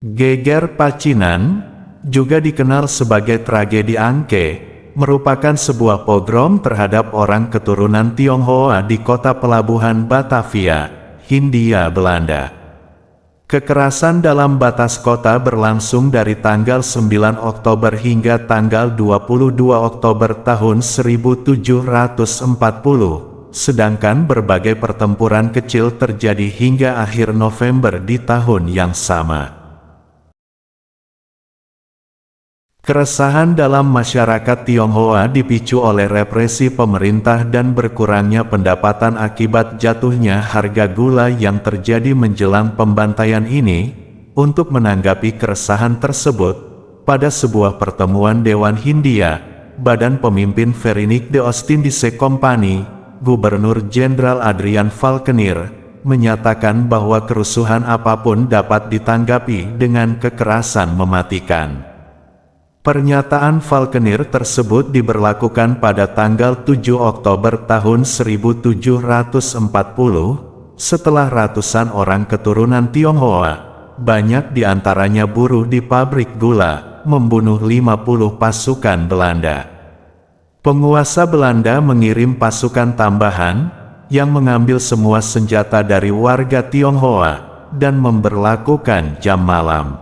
Geger Pacinan, juga dikenal sebagai tragedi Angke, merupakan sebuah pogrom terhadap orang keturunan Tionghoa di kota pelabuhan Batavia, Hindia Belanda. Kekerasan dalam batas kota berlangsung dari tanggal 9 Oktober hingga tanggal 22 Oktober tahun 1740, sedangkan berbagai pertempuran kecil terjadi hingga akhir November di tahun yang sama. Keresahan dalam masyarakat Tionghoa dipicu oleh represi pemerintah dan berkurangnya pendapatan akibat jatuhnya harga gula yang terjadi menjelang pembantaian ini. Untuk menanggapi keresahan tersebut, pada sebuah pertemuan Dewan Hindia, Badan Pemimpin Verinik de Ostindische Company, Gubernur Jenderal Adrian Falkenir, menyatakan bahwa kerusuhan apapun dapat ditanggapi dengan kekerasan mematikan. Pernyataan Falkenir tersebut diberlakukan pada tanggal 7 Oktober tahun 1740, setelah ratusan orang keturunan Tionghoa, banyak diantaranya buruh di pabrik gula, membunuh 50 pasukan Belanda. Penguasa Belanda mengirim pasukan tambahan, yang mengambil semua senjata dari warga Tionghoa, dan memberlakukan jam malam.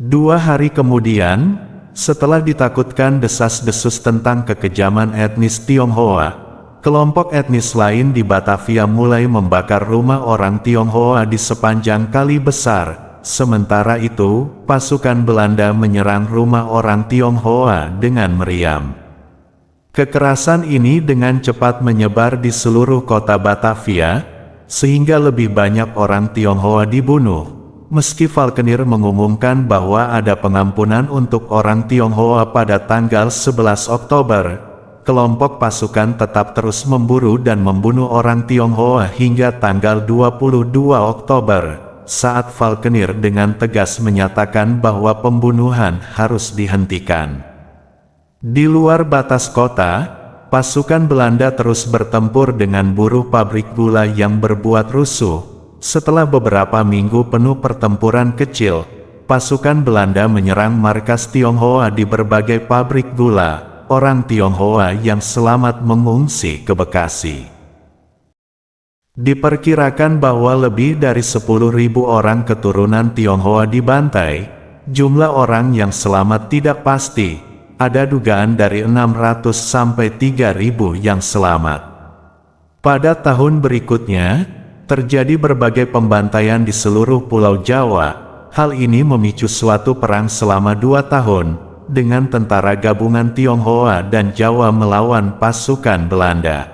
2 hari kemudian, setelah ditakutkan desas-desus tentang kekejaman etnis Tionghoa, kelompok etnis lain di Batavia mulai membakar rumah orang Tionghoa di sepanjang Kali Besar. Sementara itu, pasukan Belanda menyerang rumah orang Tionghoa dengan meriam. Kekerasan ini dengan cepat menyebar di seluruh kota Batavia, sehingga lebih banyak orang Tionghoa dibunuh. Meski Falkenir mengumumkan bahwa ada pengampunan untuk orang Tionghoa pada tanggal 11 Oktober, kelompok pasukan tetap terus memburu dan membunuh orang Tionghoa hingga tanggal 22 Oktober, saat Falkenir dengan tegas menyatakan bahwa pembunuhan harus dihentikan. Di luar batas kota, pasukan Belanda terus bertempur dengan buruh pabrik gula yang berbuat rusuh. Setelah beberapa minggu penuh pertempuran kecil, pasukan Belanda menyerang markas Tionghoa di berbagai pabrik gula. Orang Tionghoa yang selamat mengungsi ke Bekasi. Diperkirakan bahwa lebih dari 10.000 orang keturunan Tionghoa dibantai. Jumlah orang yang selamat tidak pasti. Ada dugaan dari 600 sampai 3.000 yang selamat. Pada tahun berikutnya, terjadi berbagai pembantaian di seluruh Pulau Jawa. Hal ini memicu suatu perang selama 2 tahun, dengan tentara gabungan Tionghoa dan Jawa melawan pasukan Belanda.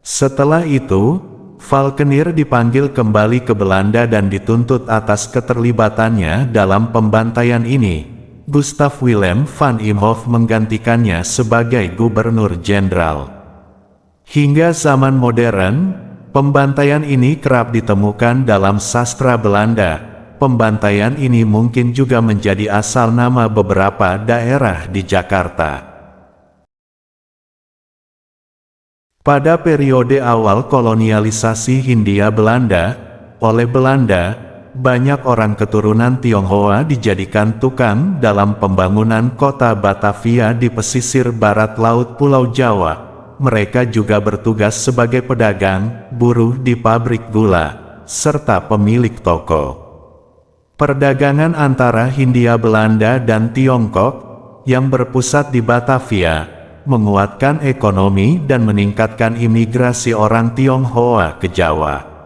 Setelah itu, Falkenir dipanggil kembali ke Belanda dan dituntut atas keterlibatannya dalam pembantaian ini. Gustav Willem van Imhoff menggantikannya sebagai gubernur jenderal. Hingga zaman modern, pembantaian ini kerap ditemukan dalam sastra Belanda. Pembantaian ini mungkin juga menjadi asal nama beberapa daerah di Jakarta. Pada periode awal kolonialisasi Hindia Belanda, oleh Belanda, banyak orang keturunan Tionghoa dijadikan tukang dalam pembangunan kota Batavia di pesisir barat laut Pulau Jawa. Mereka juga bertugas sebagai pedagang, buruh di pabrik gula, serta pemilik toko. Perdagangan antara Hindia Belanda dan Tiongkok, yang berpusat di Batavia, menguatkan ekonomi dan meningkatkan imigrasi orang Tionghoa ke Jawa.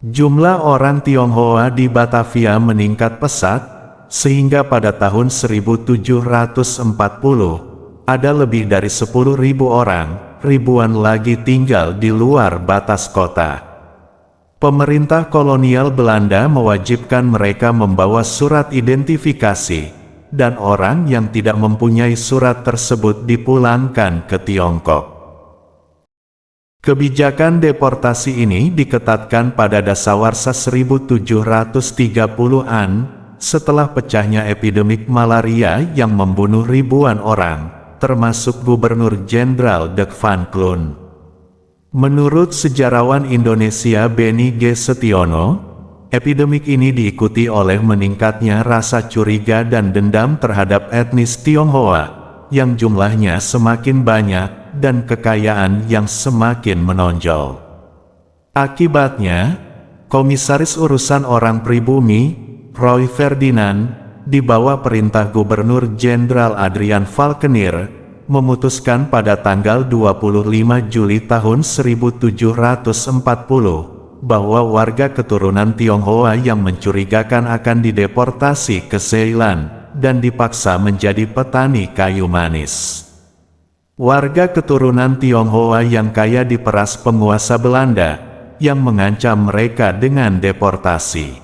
Jumlah orang Tionghoa di Batavia meningkat pesat, sehingga pada tahun 1740, ada lebih dari 10.000 orang. Ribuan lagi tinggal di luar batas kota. Pemerintah kolonial Belanda mewajibkan mereka membawa surat identifikasi, dan orang yang tidak mempunyai surat tersebut dipulangkan ke Tiongkok. Kebijakan deportasi ini diketatkan pada dasawarsa 1730-an, setelah pecahnya epidemik malaria yang membunuh ribuan orang, termasuk Gubernur Jenderal Dek van Kloon. Menurut sejarawan Indonesia Beni G. Setiono, Epidemik ini diikuti oleh meningkatnya rasa curiga dan dendam terhadap etnis Tionghoa, yang jumlahnya semakin banyak, dan kekayaan yang semakin menonjol. Akibatnya, Komisaris Urusan Orang Pribumi, Roy Ferdinand, di bawah perintah Gubernur Jenderal Adrian Falkenir, memutuskan pada tanggal 25 Juli tahun 1740, bahwa warga keturunan Tionghoa yang mencurigakan akan dideportasi ke Ceylon, dan dipaksa menjadi petani kayu manis. Warga keturunan Tionghoa yang kaya diperas penguasa Belanda, yang mengancam mereka dengan deportasi.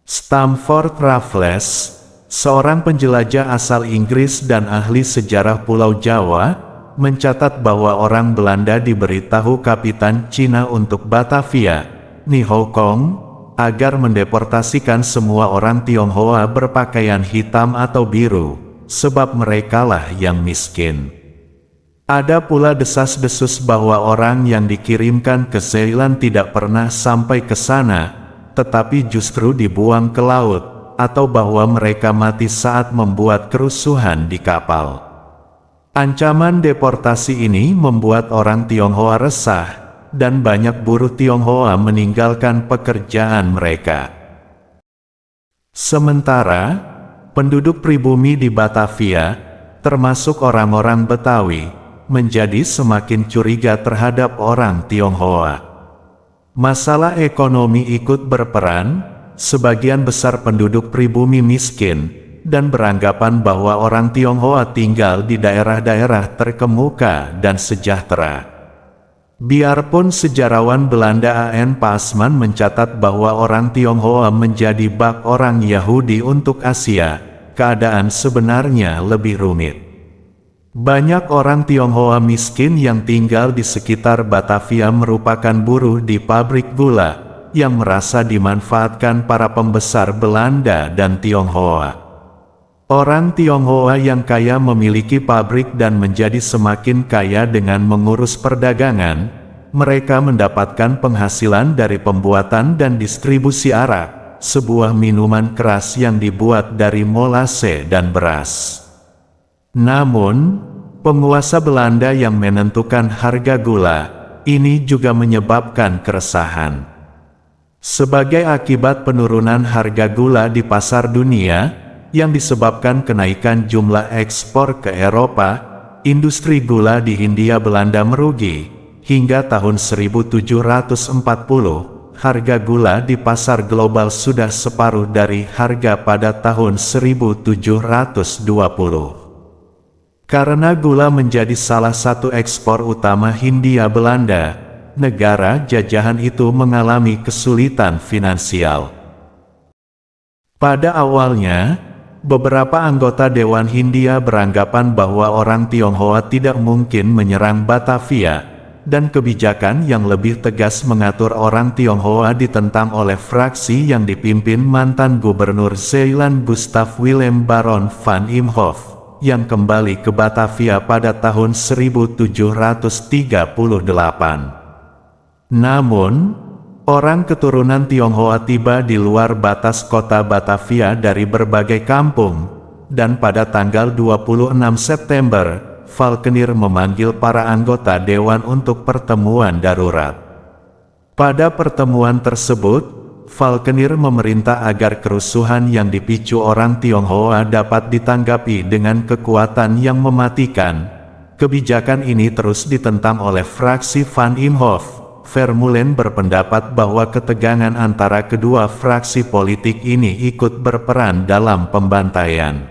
Stamford Raffles, seorang penjelajah asal Inggris dan ahli sejarah Pulau Jawa, mencatat bahwa orang Belanda diberitahu Kapitan Cina untuk Batavia, Ni Hou Kong, agar mendeportasikan semua orang Tionghoa berpakaian hitam atau biru, sebab merekalah yang miskin. Ada pula desas-desus bahwa orang yang dikirimkan ke Ceylon tidak pernah sampai ke sana, tetapi justru dibuang ke laut, atau bahwa mereka mati saat membuat kerusuhan di kapal. Ancaman deportasi ini membuat orang Tionghoa resah, dan banyak buruh Tionghoa meninggalkan pekerjaan mereka. Sementara, penduduk pribumi di Batavia, termasuk orang-orang Betawi, menjadi semakin curiga terhadap orang Tionghoa. Masalah ekonomi ikut berperan, sebagian besar penduduk pribumi miskin, dan beranggapan bahwa orang Tionghoa tinggal di daerah-daerah terkemuka dan sejahtera. Biarpun sejarawan Belanda A.N. Pasman mencatat bahwa orang Tionghoa menjadi bak orang Yahudi untuk Asia, keadaan sebenarnya lebih rumit. Banyak orang Tionghoa miskin yang tinggal di sekitar Batavia merupakan buruh di pabrik gula, yang merasa dimanfaatkan para pembesar Belanda dan Tionghoa. Orang Tionghoa yang kaya memiliki pabrik dan menjadi semakin kaya dengan mengurus perdagangan. Mereka mendapatkan penghasilan dari pembuatan dan distribusi arak, sebuah minuman keras yang dibuat dari molase dan beras. Namun, penguasa Belanda yang menentukan harga gula, ini juga menyebabkan keresahan. Sebagai akibat penurunan harga gula di pasar dunia, yang disebabkan kenaikan jumlah ekspor ke Eropa, industri gula di Hindia Belanda merugi. Hingga tahun 1740, harga gula di pasar global sudah separuh dari harga pada tahun 1720. Karena gula menjadi salah satu ekspor utama Hindia Belanda, negara jajahan itu mengalami kesulitan finansial. Pada awalnya, beberapa anggota Dewan Hindia beranggapan bahwa orang Tionghoa tidak mungkin menyerang Batavia, dan kebijakan yang lebih tegas mengatur orang Tionghoa ditentang oleh fraksi yang dipimpin mantan Gubernur Ceylon Gustav Willem Baron van Imhoff, yang kembali ke Batavia pada tahun 1738. Namun, orang keturunan Tionghoa tiba di luar batas kota Batavia dari berbagai kampung, dan pada tanggal 26 September, Falkenir memanggil para anggota dewan untuk pertemuan darurat. Pada pertemuan tersebut, Falkenir memerintah agar kerusuhan yang dipicu orang Tionghoa dapat ditanggapi dengan kekuatan yang mematikan. Kebijakan ini terus ditentang oleh fraksi Van Imhoff. Vermeulen berpendapat bahwa ketegangan antara kedua fraksi politik ini ikut berperan dalam pembantaian.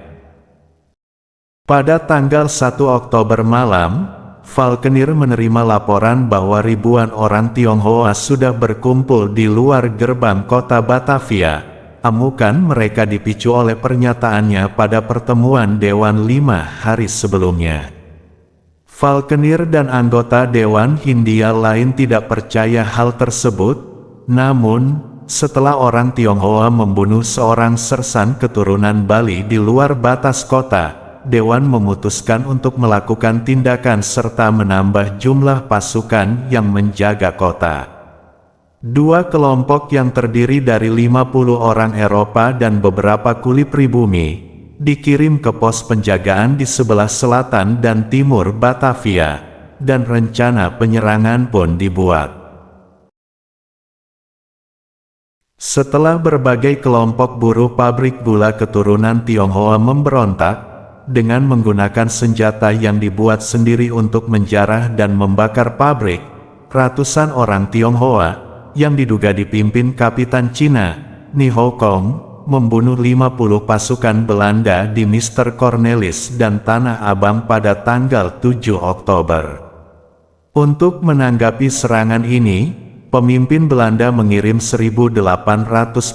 Pada tanggal 1 Oktober malam, Falkenir menerima laporan bahwa ribuan orang Tionghoa sudah berkumpul di luar gerbang kota Batavia. Amukan mereka dipicu oleh pernyataannya pada pertemuan Dewan 5 hari sebelumnya. Falkenir dan anggota Dewan Hindia lain tidak percaya hal tersebut, namun, setelah orang Tionghoa membunuh seorang sersan keturunan Bali di luar batas kota, Dewan memutuskan untuk melakukan tindakan serta menambah jumlah pasukan yang menjaga kota. Dua kelompok yang terdiri dari 50 orang Eropa dan beberapa kuli pribumi, dikirim ke pos penjagaan di sebelah selatan dan timur Batavia, dan rencana penyerangan pun dibuat. Setelah berbagai kelompok buruh pabrik gula keturunan Tionghoa memberontak, dengan menggunakan senjata yang dibuat sendiri untuk menjarah dan membakar pabrik, ratusan orang Tionghoa, yang diduga dipimpin Kapitan Cina, Ni Ho Kong, membunuh 50 pasukan Belanda di Mr. Cornelis dan Tanah Abang pada tanggal 7 Oktober. Untuk menanggapi serangan ini, pemimpin Belanda mengirim 1.800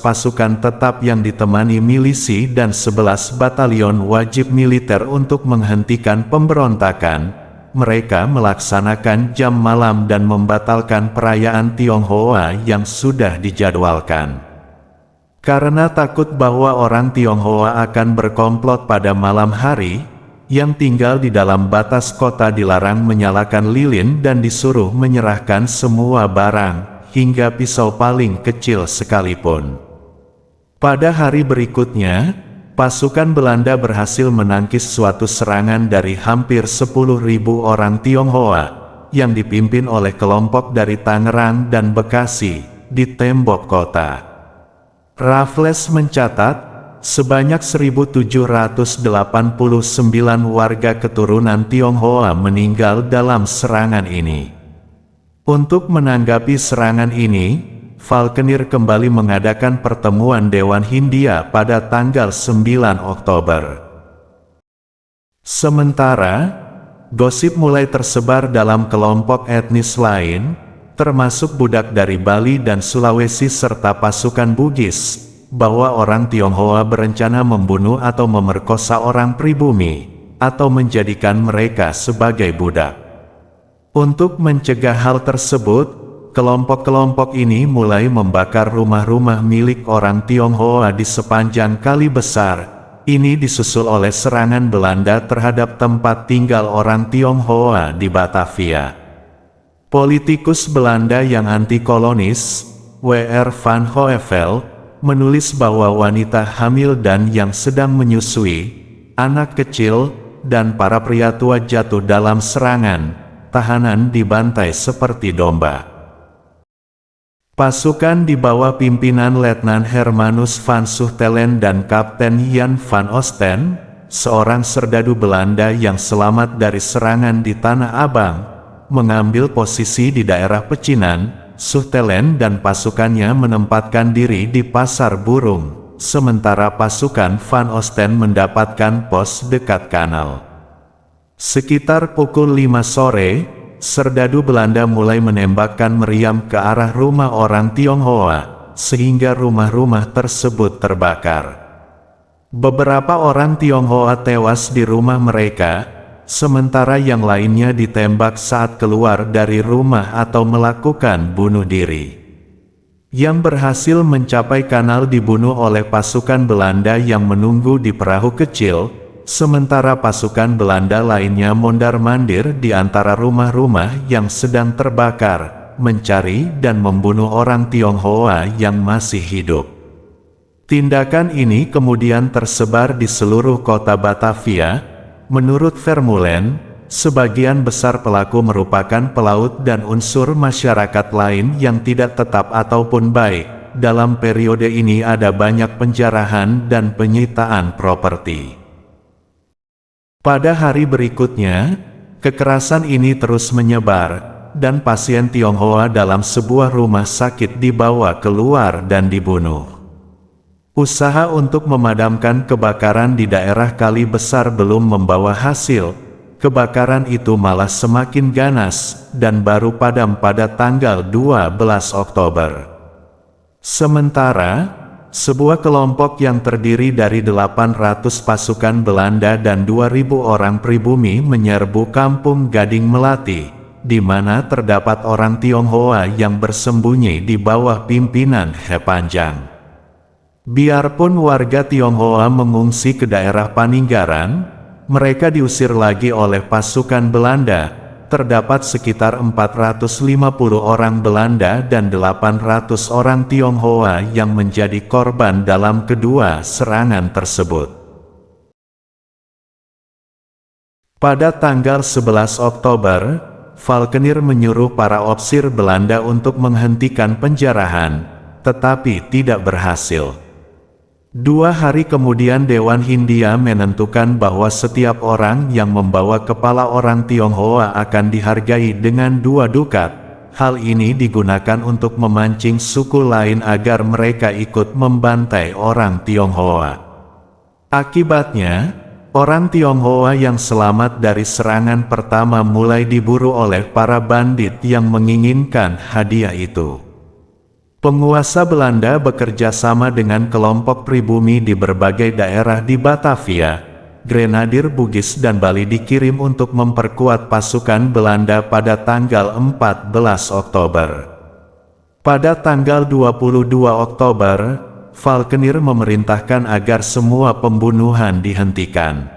pasukan tetap yang ditemani milisi dan 11 batalion wajib militer untuk menghentikan pemberontakan. Mereka melaksanakan jam malam dan membatalkan perayaan Tionghoa yang sudah dijadwalkan. Karena takut bahwa orang Tionghoa akan berkomplot pada malam hari, yang tinggal di dalam batas kota dilarang menyalakan lilin dan disuruh menyerahkan semua barang, hingga pisau paling kecil sekalipun. Pada hari berikutnya, pasukan Belanda berhasil menangkis suatu serangan dari hampir 10.000 orang Tionghoa, yang dipimpin oleh kelompok dari Tangerang dan Bekasi, di tembok kota. Raffles mencatat, sebanyak 1.789 warga keturunan Tionghoa meninggal dalam serangan ini. Untuk menanggapi serangan ini, Falkenir kembali mengadakan pertemuan Dewan Hindia pada tanggal 9 Oktober. Sementara, gosip mulai tersebar dalam kelompok etnis lain, termasuk budak dari Bali dan Sulawesi serta pasukan Bugis, bahwa orang Tionghoa berencana membunuh atau memerkosa orang pribumi, atau menjadikan mereka sebagai budak. Untuk mencegah hal tersebut, kelompok-kelompok ini mulai membakar rumah-rumah milik orang Tionghoa di sepanjang Kali Besar. Ini disusul oleh serangan Belanda terhadap tempat tinggal orang Tionghoa di Batavia. Politikus Belanda yang anti-kolonis, W.R. van Hoevel, menulis bahwa wanita hamil dan yang sedang menyusui, anak kecil, dan para pria tua jatuh dalam serangan, tahanan dibantai seperti domba. Pasukan di bawah pimpinan Letnan Hermanus van Suchtelen dan Kapten Jan van Osten, seorang serdadu Belanda yang selamat dari serangan di Tanah Abang, mengambil posisi di daerah pecinan. Suchtelen dan pasukannya menempatkan diri di Pasar Burung, sementara pasukan Van Osten mendapatkan pos dekat kanal. Sekitar pukul 5 sore, serdadu Belanda mulai menembakkan meriam ke arah rumah orang Tionghoa, sehingga rumah-rumah tersebut terbakar. Beberapa orang Tionghoa tewas di rumah mereka, sementara yang lainnya ditembak saat keluar dari rumah atau melakukan bunuh diri. Yang berhasil mencapai kanal dibunuh oleh pasukan Belanda yang menunggu di perahu kecil, sementara pasukan Belanda lainnya mondar-mandir di antara rumah-rumah yang sedang terbakar, mencari dan membunuh orang Tionghoa yang masih hidup. Tindakan ini kemudian tersebar di seluruh kota Batavia. Menurut Vermeulen, sebagian besar pelaku merupakan pelaut dan unsur masyarakat lain yang tidak tetap ataupun baik. Dalam periode ini ada banyak penjarahan dan penyitaan properti. Pada hari berikutnya, kekerasan ini terus menyebar, dan pasien Tionghoa dalam sebuah rumah sakit dibawa keluar dan dibunuh. Usaha untuk memadamkan kebakaran di daerah Kali Besar belum membawa hasil. Kebakaran itu malah semakin ganas, dan baru padam pada tanggal 12 Oktober. Sementara, sebuah kelompok yang terdiri dari 800 pasukan Belanda dan 2.000 orang pribumi menyerbu kampung Gading Melati, di mana terdapat orang Tionghoa yang bersembunyi di bawah pimpinan He Panjang. Biarpun warga Tionghoa mengungsi ke daerah Paninggaran, mereka diusir lagi oleh pasukan Belanda, terdapat sekitar 450 orang Belanda dan 800 orang Tionghoa yang menjadi korban dalam kedua serangan tersebut. Pada tanggal 11 Oktober, Falkenir menyuruh para ofisir Belanda untuk menghentikan penjarahan, tetapi tidak berhasil. 2 hari kemudian Dewan Hindia menentukan bahwa setiap orang yang membawa kepala orang Tionghoa akan dihargai dengan 2 dukat. Hal ini digunakan untuk memancing suku lain agar mereka ikut membantai orang Tionghoa. Akibatnya, orang Tionghoa yang selamat dari serangan pertama mulai diburu oleh para bandit yang menginginkan hadiah itu. Penguasa Belanda bekerja sama dengan kelompok pribumi di berbagai daerah di Batavia, Grenadir Bugis dan Bali dikirim untuk memperkuat pasukan Belanda pada tanggal 14 Oktober. Pada tanggal 22 Oktober, Falkenir memerintahkan agar semua pembunuhan dihentikan.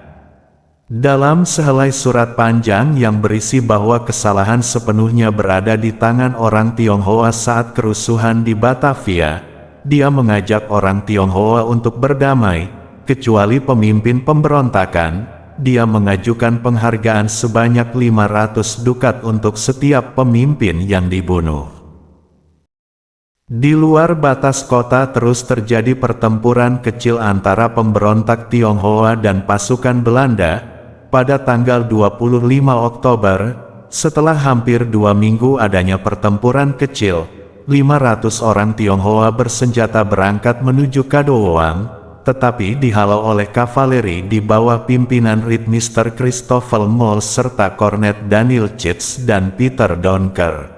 Dalam sehelai surat panjang yang berisi bahwa kesalahan sepenuhnya berada di tangan orang Tionghoa saat kerusuhan di Batavia, dia mengajak orang Tionghoa untuk berdamai, kecuali pemimpin pemberontakan. Dia mengajukan penghargaan sebanyak 500 dukat untuk setiap pemimpin yang dibunuh. Di luar batas kota terus terjadi pertempuran kecil antara pemberontak Tionghoa dan pasukan Belanda. Pada tanggal 25 Oktober, setelah hampir 2 minggu adanya pertempuran kecil, 500 orang Tionghoa bersenjata berangkat menuju Kadowang, tetapi dihalau oleh kavaleri di bawah pimpinan Ritmister Christoffel Moll serta Kornet Daniel Chitz dan Peter Donker.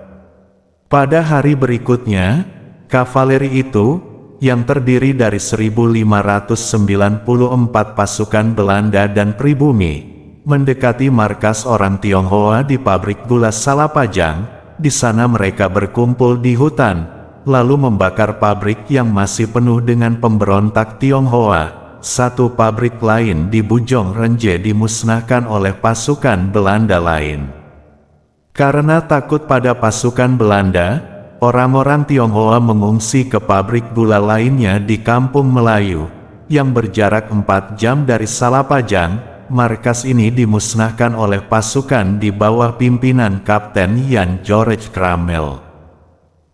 Pada hari berikutnya, kavaleri itu, yang terdiri dari 1.594 pasukan Belanda dan pribumi, mendekati markas orang Tionghoa di pabrik gula Salapajang. Di sana mereka berkumpul di hutan, lalu membakar pabrik yang masih penuh dengan pemberontak Tionghoa. Satu pabrik lain di Bujong Renje dimusnahkan oleh pasukan Belanda lain. Karena takut pada pasukan Belanda, orang-orang Tionghoa mengungsi ke pabrik gula lainnya di Kampung Melayu, yang berjarak 4 jam dari Salapajang. Markas ini dimusnahkan oleh pasukan di bawah pimpinan Kapten Jan George Kramel.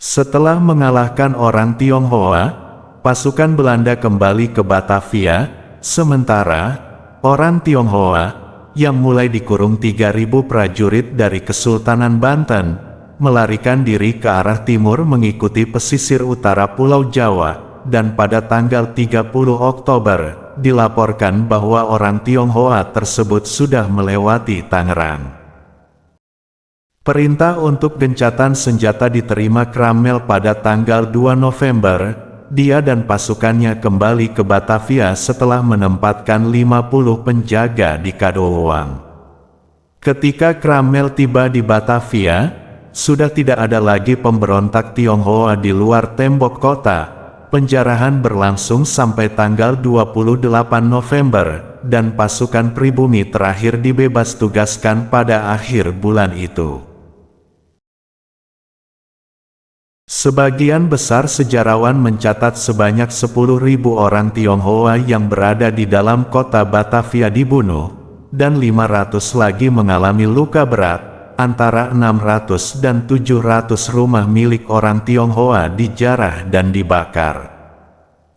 Setelah mengalahkan orang Tionghoa, pasukan Belanda kembali ke Batavia, sementara orang Tionghoa, yang mulai dikurung 3.000 prajurit dari Kesultanan Banten, melarikan diri ke arah timur mengikuti pesisir utara Pulau Jawa, dan pada tanggal 30 Oktober, dilaporkan bahwa orang Tionghoa tersebut sudah melewati Tangerang. Perintah untuk gencatan senjata diterima Kramel pada tanggal 2 November, dia dan pasukannya kembali ke Batavia setelah menempatkan 50 penjaga di Kadowang. Ketika Kramel tiba di Batavia, sudah tidak ada lagi pemberontak Tionghoa di luar tembok kota. Penjarahan berlangsung sampai tanggal 28 November, dan pasukan pribumi terakhir dibebas tugaskan pada akhir bulan itu. Sebagian besar sejarawan mencatat sebanyak 10.000 orang Tionghoa yang berada di dalam kota Batavia dibunuh, dan 500 lagi mengalami luka berat. Antara 600 dan 700 rumah milik orang Tionghoa dijarah dan dibakar.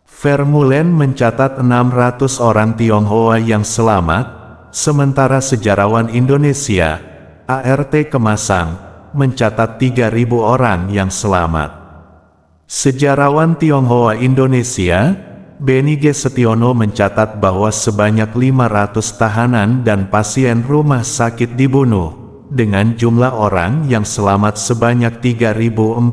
Vermeulen mencatat 600 orang Tionghoa yang selamat, sementara sejarawan Indonesia, ART Kemasang, mencatat 3.000 orang yang selamat. Sejarawan Tionghoa Indonesia, Beni G. Setiono mencatat bahwa sebanyak 500 tahanan dan pasien rumah sakit dibunuh, dengan jumlah orang yang selamat sebanyak 3.431.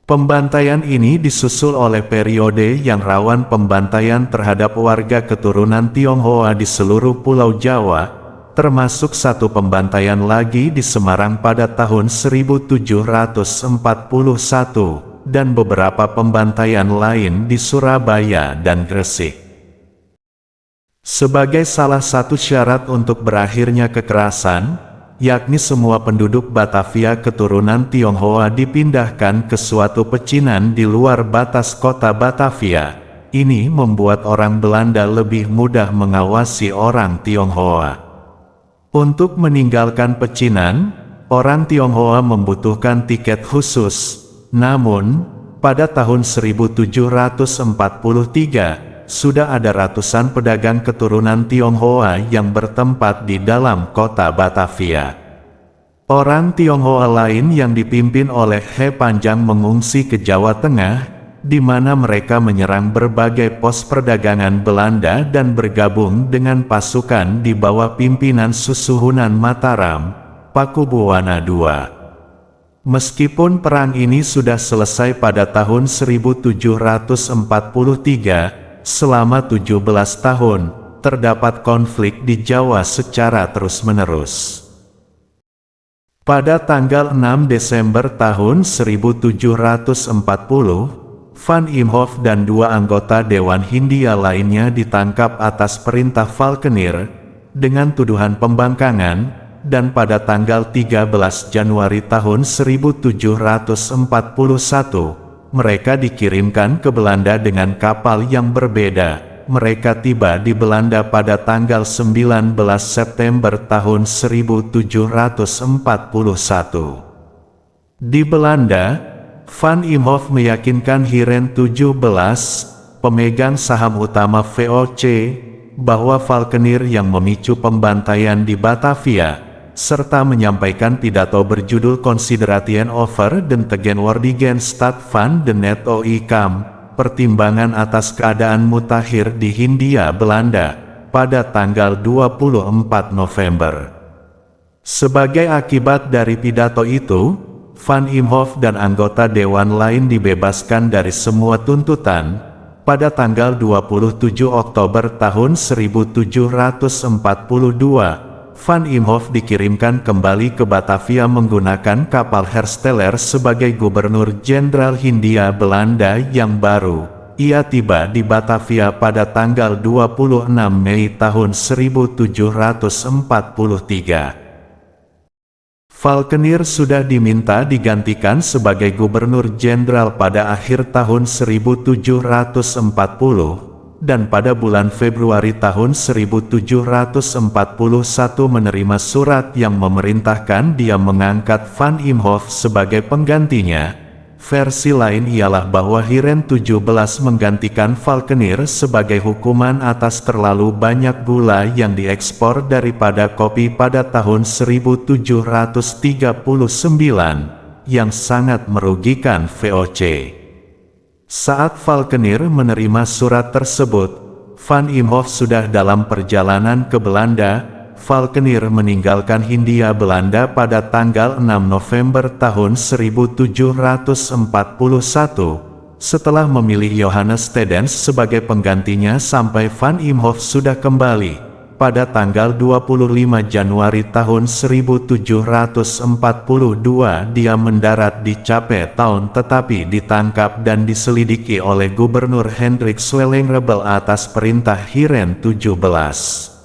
Pembantaian ini disusul oleh periode yang rawan pembantaian terhadap warga keturunan Tionghoa di seluruh Pulau Jawa, termasuk satu pembantaian lagi di Semarang pada tahun 1741, dan beberapa pembantaian lain di Surabaya dan Gresik. Sebagai salah satu syarat untuk berakhirnya kekerasan, yakni semua penduduk Batavia keturunan Tionghoa dipindahkan ke suatu pecinan di luar batas kota Batavia. Ini membuat orang Belanda lebih mudah mengawasi orang Tionghoa. Untuk meninggalkan pecinan, orang Tionghoa membutuhkan tiket khusus. Namun, pada tahun 1743, sudah ada ratusan pedagang keturunan Tionghoa yang bertempat di dalam kota Batavia. Orang Tionghoa lain yang dipimpin oleh He Panjang mengungsi ke Jawa Tengah, di mana mereka menyerang berbagai pos perdagangan Belanda dan bergabung dengan pasukan di bawah pimpinan Susuhunan Mataram, Pakubuwana II. Meskipun perang ini sudah selesai pada tahun 1743, selama 17 tahun, terdapat konflik di Jawa secara terus-menerus. Pada tanggal 6 Desember tahun 1740, Van Imhoff dan dua anggota Dewan Hindia lainnya ditangkap atas perintah Falkenir, dengan tuduhan pembangkangan, dan pada tanggal 13 Januari tahun 1741, mereka dikirimkan ke Belanda dengan kapal yang berbeda. Mereka tiba di Belanda pada tanggal 19 September tahun 1741. Di Belanda, Van Imhoff meyakinkan Hiren 17, pemegang saham utama VOC, bahwa Falkenir yang memicu pembantaian di Batavia, serta menyampaikan pidato berjudul Consideration over den tegenwoordigen staat van de net oikam, pertimbangan atas keadaan mutakhir di Hindia Belanda, pada tanggal 24 November. Sebagai akibat dari pidato itu, Van Imhoff dan anggota dewan lain dibebaskan dari semua tuntutan. Pada tanggal 27 Oktober tahun 1742, Van Imhoff dikirimkan kembali ke Batavia menggunakan kapal Hersteller sebagai Gubernur Jenderal Hindia Belanda yang baru. Ia tiba di Batavia pada tanggal 26 Mei tahun 1743. Falkenir sudah diminta digantikan sebagai Gubernur Jenderal pada akhir tahun 1740, dan pada bulan Februari tahun 1741 menerima surat yang memerintahkan dia mengangkat Van Imhoff sebagai penggantinya. Versi lain ialah bahwa Hiren 17 menggantikan Falkenir sebagai hukuman atas terlalu banyak gula yang diekspor daripada kopi pada tahun 1739, yang sangat merugikan VOC. Saat Falkenir menerima surat tersebut, Van Imhoff sudah dalam perjalanan ke Belanda. Falkenir meninggalkan Hindia Belanda pada tanggal 6 November tahun 1741, setelah memilih Johannes Tedens sebagai penggantinya sampai Van Imhoff sudah kembali. Pada tanggal 25 Januari tahun 1742 dia mendarat di Cape Town tetapi ditangkap dan diselidiki oleh Gubernur Hendrik Swellenrebel atas perintah Hiren 17.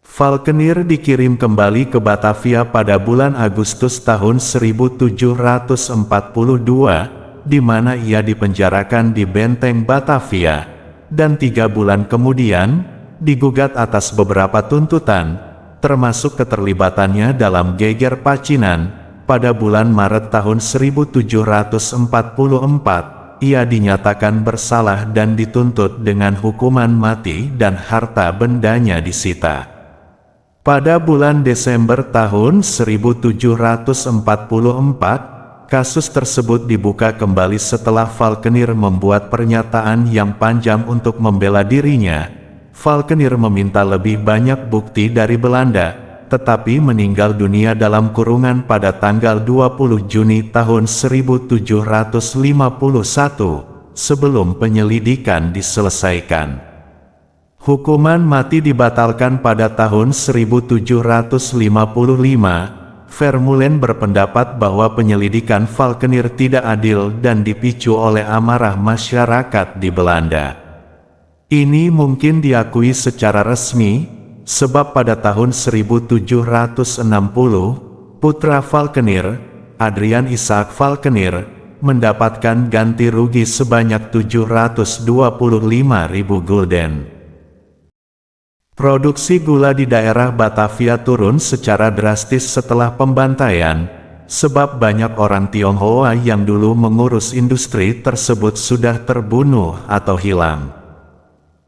Falkenir dikirim kembali ke Batavia pada bulan Agustus tahun 1742, di mana ia dipenjarakan di Benteng Batavia, dan 3 bulan kemudian, digugat atas beberapa tuntutan, termasuk keterlibatannya dalam geger Pacinan. Pada bulan Maret tahun 1744, ia dinyatakan bersalah dan dituntut dengan hukuman mati dan harta bendanya disita. Pada bulan Desember tahun 1744, kasus tersebut dibuka kembali setelah Falkenir membuat pernyataan yang panjang untuk membela dirinya. Falkenir meminta lebih banyak bukti dari Belanda, tetapi meninggal dunia dalam kurungan pada tanggal 20 Juni tahun 1751, sebelum penyelidikan diselesaikan. Hukuman mati dibatalkan pada tahun 1755. Vermeulen berpendapat bahwa penyelidikan Falkenir tidak adil dan dipicu oleh amarah masyarakat di Belanda. Ini mungkin diakui secara resmi, sebab pada tahun 1760, putra Falkenir, Adrian Isaac Falkenir, mendapatkan ganti rugi sebanyak 725.000 gulden. Produksi gula di daerah Batavia turun secara drastis setelah pembantaian, sebab banyak orang Tionghoa yang dulu mengurus industri tersebut sudah terbunuh atau hilang.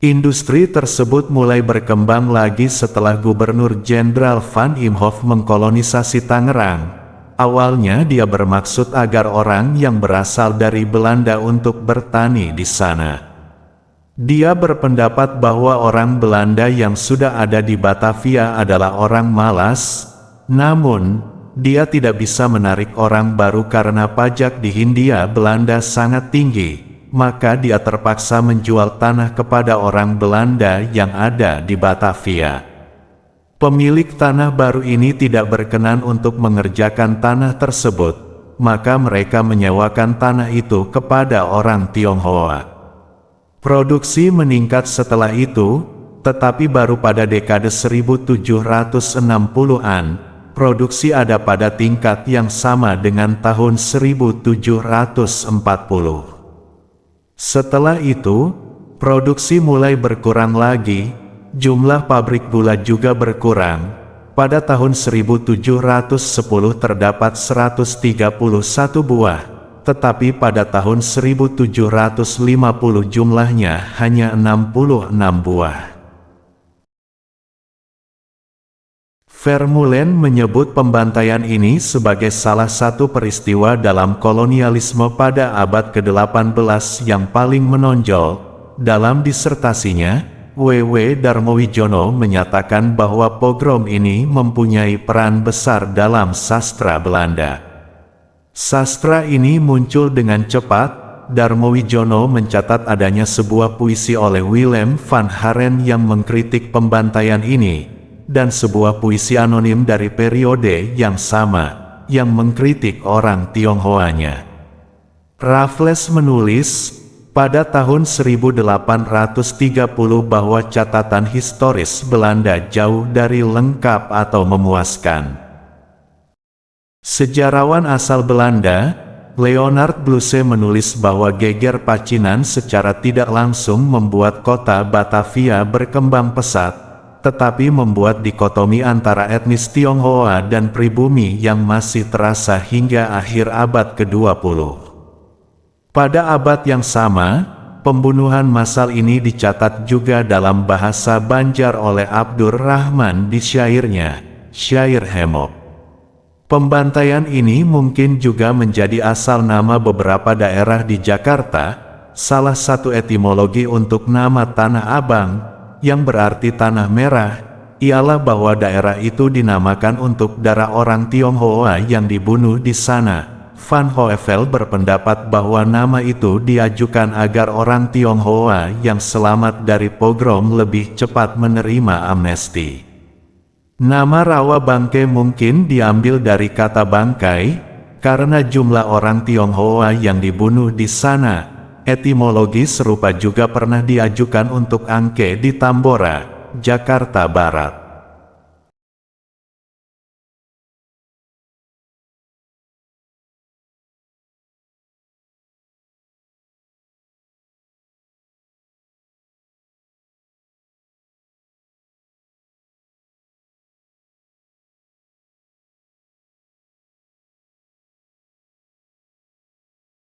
Industri tersebut mulai berkembang lagi setelah Gubernur Jenderal Van Imhoff mengkolonisasi Tangerang. Awalnya dia bermaksud agar orang yang berasal dari Belanda untuk bertani di sana. Dia berpendapat bahwa orang Belanda yang sudah ada di Batavia adalah orang malas, namun dia tidak bisa menarik orang baru karena pajak di Hindia Belanda sangat tinggi. Maka dia terpaksa menjual tanah kepada orang Belanda yang ada di Batavia. Pemilik tanah baru ini tidak berkenan untuk mengerjakan tanah tersebut, maka mereka menyewakan tanah itu kepada orang Tionghoa. Produksi meningkat setelah itu, tetapi baru pada dekade 1760-an, produksi ada pada tingkat yang sama dengan tahun 1740. Setelah itu, produksi mulai berkurang lagi, jumlah pabrik gula juga berkurang. Pada tahun 1710 terdapat 131 buah, tetapi pada tahun 1750 jumlahnya hanya 66 buah. Vermeulen menyebut pembantaian ini sebagai salah satu peristiwa dalam kolonialisme pada abad ke-18 yang paling menonjol. Dalam disertasinya, W.W. Darmowijono menyatakan bahwa pogrom ini mempunyai peran besar dalam sastra Belanda. Sastra ini muncul dengan cepat. Darmowijono mencatat adanya sebuah puisi oleh Willem van Haren yang mengkritik pembantaian ini, dan sebuah puisi anonim dari periode yang sama, yang mengkritik orang Tionghoanya. Raffles menulis, pada tahun 1830 bahwa catatan historis Belanda jauh dari lengkap atau memuaskan. Sejarawan asal Belanda, Leonard Blusse menulis bahwa geger Pacinan secara tidak langsung membuat kota Batavia berkembang pesat, tetapi membuat dikotomi antara etnis Tionghoa dan pribumi yang masih terasa hingga akhir abad ke-20. Pada abad yang sama, pembunuhan massal ini dicatat juga dalam bahasa Banjar oleh Abdur Rahman di syairnya, Syair Hemok. Pembantaian ini mungkin juga menjadi asal nama beberapa daerah di Jakarta. Salah satu etimologi untuk nama Tanah Abang, yang berarti tanah merah, ialah bahwa daerah itu dinamakan untuk darah orang Tionghoa yang dibunuh di sana. Van Hoevel berpendapat bahwa nama itu diajukan agar orang Tionghoa yang selamat dari pogrom lebih cepat menerima amnesti. Nama Rawa Bangke mungkin diambil dari kata bangkai, karena jumlah orang Tionghoa yang dibunuh di sana. Etimologi serupa juga pernah diajukan untuk Angke di Tambora, Jakarta Barat.